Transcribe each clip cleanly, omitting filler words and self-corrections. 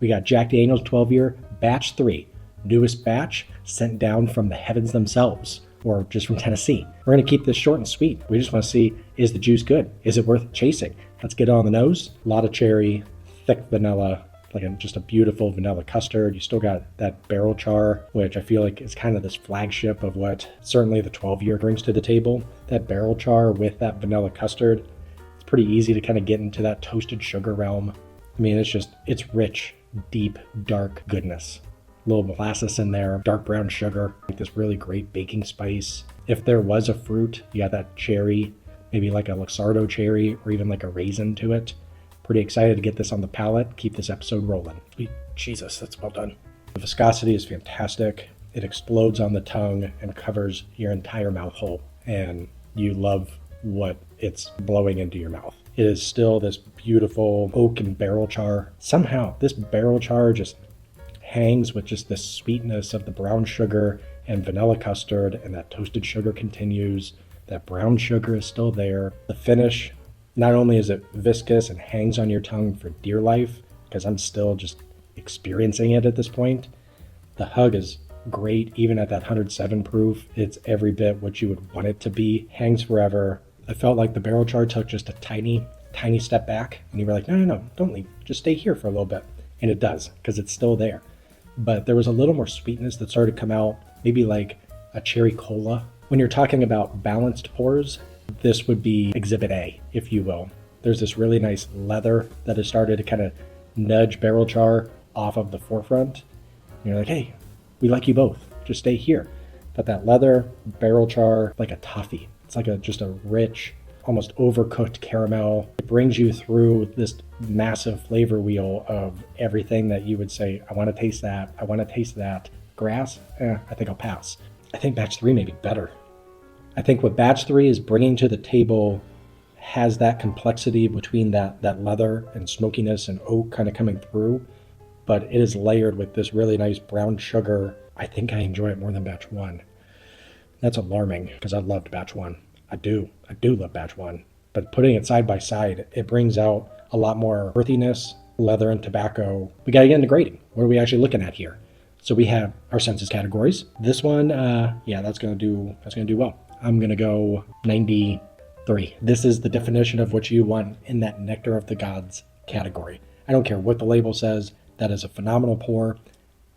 We got Jack Daniel's 12-year, batch 3, newest batch sent down from the heavens themselves, or just from Tennessee. We're gonna keep this short and sweet. We just wanna see, is the juice good? Is it worth chasing? Let's get it on the nose. A lot of cherry, thick vanilla, just a beautiful vanilla custard. You still got that barrel char, which I feel like is kind of this flagship of what certainly the 12-year brings to the table. That barrel char with that vanilla custard, it's pretty easy to kind of get into that toasted sugar realm. I mean, it's rich, deep, dark goodness. A little molasses in there, dark brown sugar, like this really great baking spice. If there was a fruit, you got that cherry, maybe like a Luxardo cherry or even like a raisin to it. Pretty excited to get this on the palate, keep this episode rolling. Sweet Jesus, that's well done. The viscosity is fantastic. It explodes on the tongue and covers your entire mouth hole, and you love what it's blowing into your mouth. It is still this beautiful oak and barrel char. Somehow, this barrel char just hangs with just the sweetness of the brown sugar and vanilla custard, and that toasted sugar continues. That brown sugar is still there. The finish, not only is it viscous and hangs on your tongue for dear life, because I'm still just experiencing it at this point, the hug is great, even at that 107 proof. It's every bit what you would want it to be. Hangs forever. I felt like the barrel char took just a tiny step back, and you were like, no, don't leave. Just stay here for a little bit. And it does, because it's still there. But there was a little more sweetness that started to come out, maybe like a cherry cola. When you're talking about balanced pours, this would be exhibit A, if you will. There's this really nice leather that has started to kind of nudge barrel char off of the forefront. And you're like, hey, we like you both. Just stay here. But that leather, barrel char, like a toffee. It's like just a rich, almost overcooked caramel. It brings you through this massive flavor wheel of everything that you would say, I want to taste that. I want to taste that. Grass? I think I'll pass. I think batch 3 may be better. I think what batch 3 is bringing to the table has that complexity between that leather and smokiness and oak kind of coming through, but it is layered with this really nice brown sugar. I think I enjoy it more than batch 1. That's alarming, because I loved batch 1. I do love batch 1. But putting it side by side, it brings out a lot more earthiness, leather and tobacco. We got to get into grading. What are we actually looking at here? So we have our senses categories. This one, that's gonna do well. I'm gonna go 93. This is the definition of what you want in that Nectar of the Gods category. I don't care what the label says. That is a phenomenal pour.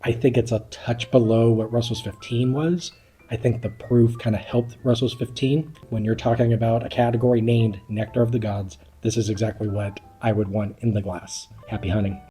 I think it's a touch below what Russell's 15 was. I think the proof kind of helped Russell's 15. When you're talking about a category named Nectar of the Gods, this is exactly what I would want in the glass. Happy hunting.